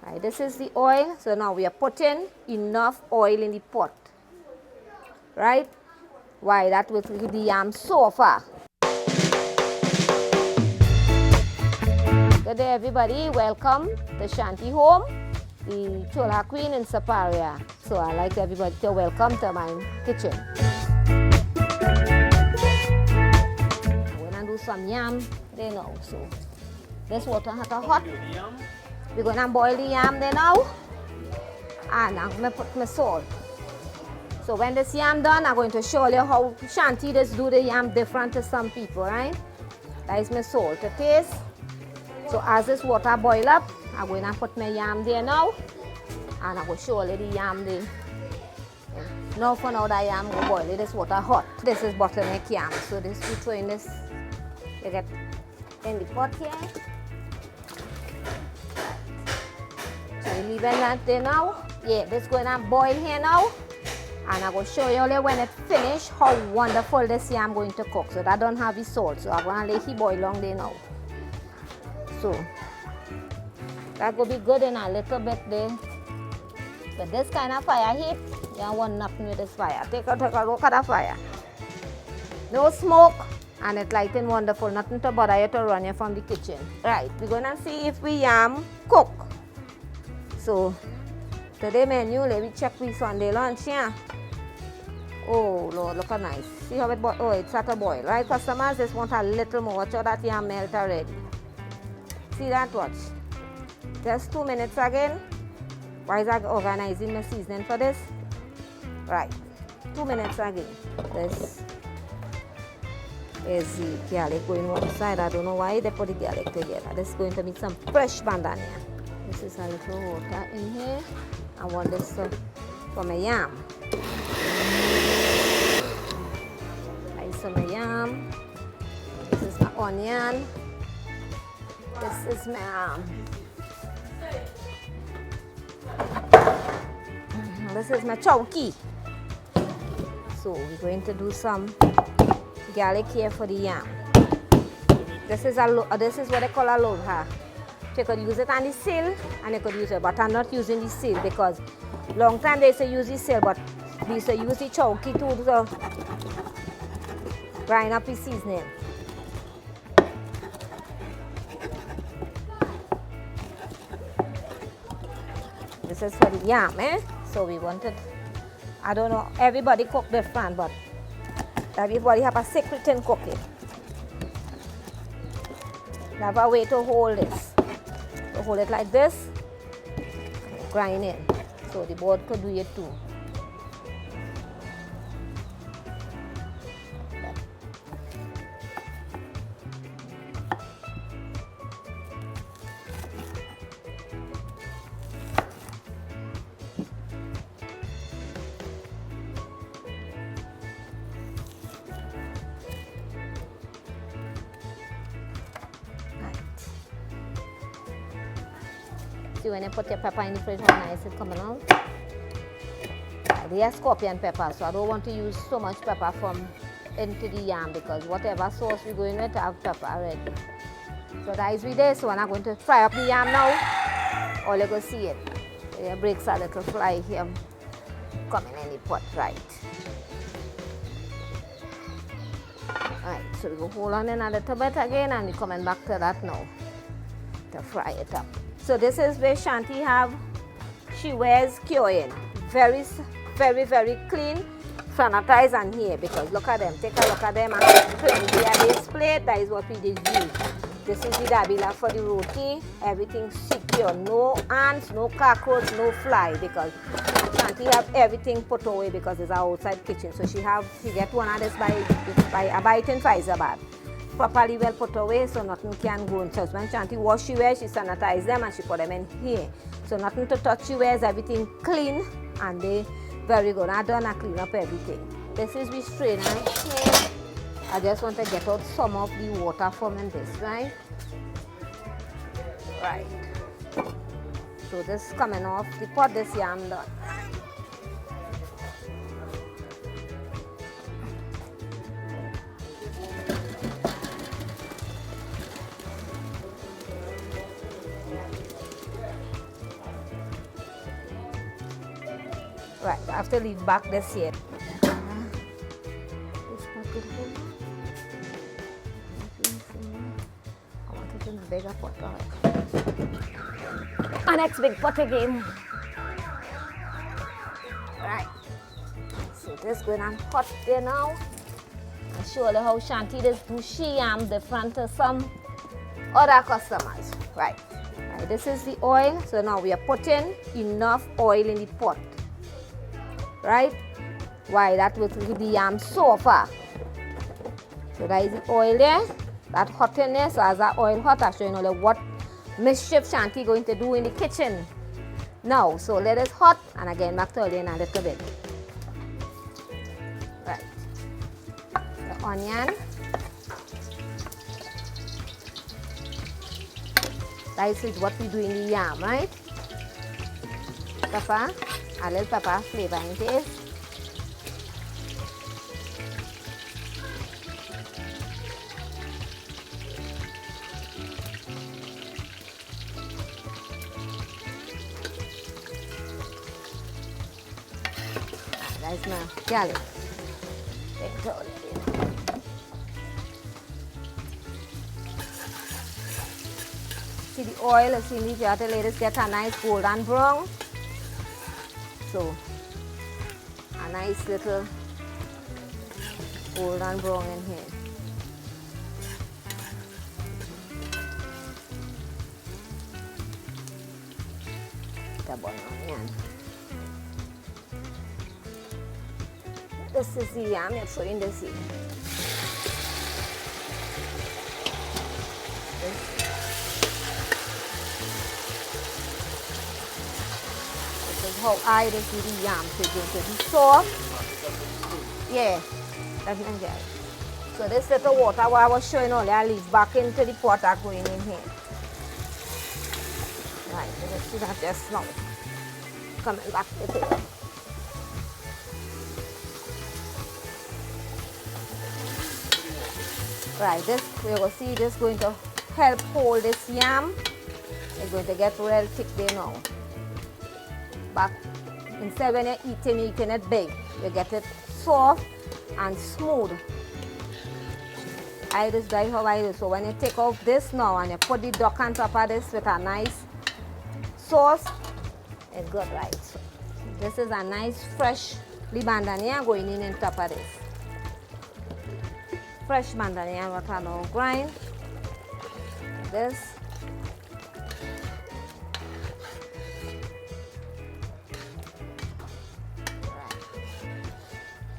Right, this is the oil. So now we are putting enough oil in the pot. Right? Why? That will keep the yam softer. Good day, everybody. Welcome to Shanty home, the Chulha Queen in Siparia. So I'd like everybody to welcome to my kitchen. I'm going to do some yam there now. So this water has to hot. We're going to boil the yam there now. And I'm going to put my salt. So when this yam done, I'm going to show you how Shanty does do the yam different to some people, right? That is my salt to taste. So as this water boil up, I'm going to put my yam there now. And I will show you the yam there. Now for now that yam will boil, this water hot. This is bottleneck yam. So this we throw in this, you get in the pot here. So we leave that there now. Yeah, this is going to boil here now. And I will show you when it finish how wonderful this yam going to cook. So that don't have the salt. So I'm going to let it boil long there now. So that will be good in a little bit there. But this kind of fire heat, you don't want nothing with this fire. Take a look at the fire. No smoke, and it's lighting wonderful. Nothing to bother you to run you from the kitchen. Right, we're gonna see if we yam cook. So today menu, let me check we Sunday lunch, yeah. Oh Lord, look how nice. See how it boil? Oh, it's at a boil, right? Customers just want a little more. Watch out that yam melt already. See that, watch. Just 2 minutes again. Why is I organizing the seasoning for this? Right, 2 minutes again. This is the garlic going one side. I don't know why they put the garlic together. This is going to be some fresh bandana. This is a little water in here. I want this for my yam. Nice for my yam. This is my onion. This is my this is my chowki. So we're going to do some garlic here for the yam. This is what they call a lodha. You could use it on the sill and you could use it, but I'm not using the sill because long time they used to use the sill, but we used to use the chowki too to grind up the seasoning. This is for the yam, So we wanted, I don't know, everybody cook different, but everybody have a secret in cooking. You have a way to hold this. To hold it like this, grind it. So the board could do it too. See when you put your pepper in the fridge, how nice it's coming out. They are scorpion pepper, so I don't want to use so much pepper from into the yam because whatever sauce we're going with, I have pepper already. So that is with this. So I'm going to fry up the yam now. All you go see it. It breaks a little fly here coming in the pot, right. Alright, so we go hold on in a little bit again and we're coming back to that now to fry it up. So this is where Shanty have, she wears curing. Very, very, very clean, sanitize and here because look at them, take a look at them and plenty of base plate, that is what we did use. This is the dabila for the roti, everything secure, no ants, no cockroach, no fly because Shanty have everything put away because it's our outside kitchen. So she get one of this by a bite in Faizabad. Properly well put away so nothing can go in. So when Shanty wash she wears, she sanitize them and she put them in here. So nothing to touch she wears, everything clean and they very good. I done I clean up everything. This is we strainer here. I just want to get out some of the water from in this, right? Right. So this is coming off the pot, this yam done. Right, I have to leave back this here. This pot could hold. I want it in a bigger pot. Alright. Our next big pot again. Right. So this going on hot there now. I'll show you how Shanty does do she yam different to some other customers. Right. Right. This is the oil. So now we are putting enough oil in the pot. Right? Why? That will give the yam softer. So that is the oil there. That hot in there. So as that oil hot, I'll show you what mischief Shanty going to do in the kitchen. Now, so let it hot, and again back to in a little bit. Right. The onion. That is what we do in the yam, right? Pepper, a little pepper flavor in taste. That's my garlic. See the oil, see if you have to let it get a nice golden brown. So, a nice little golden brown in here. The onion. This is the yam, you're putting this in. This is how I do the yam. So it's going to be soft. Yeah, that's not good. So this little water what I was showing earlier, I leave back into the pot are going in here. Right, so let's see that just now. Coming back to it. Right, this we will see this going to help hold this yam. It's going to get real thick there now. But instead when you're eating it big, you get it soft and smooth. I just like how I do. So when you take off this now and you put the duck on top of this with a nice sauce, it's good, right? So this is a nice fresh bandania going in top of this. Fresh bandania what I now grind. This. Right.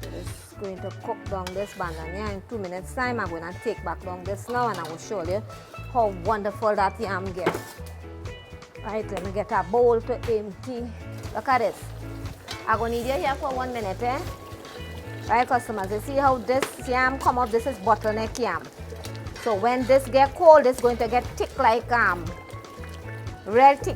So this is going to cook down this bandania in 2 minutes time. I'm going to take back down this now and I will show you how wonderful that yam gets. Right, let me get a bowl to empty. Look at this. I'm going to need you here for 1 minute, eh? Right, customers, you see how this yam come up? This is bottleneck yam. So when this get cold, it's going to get thick like real thick.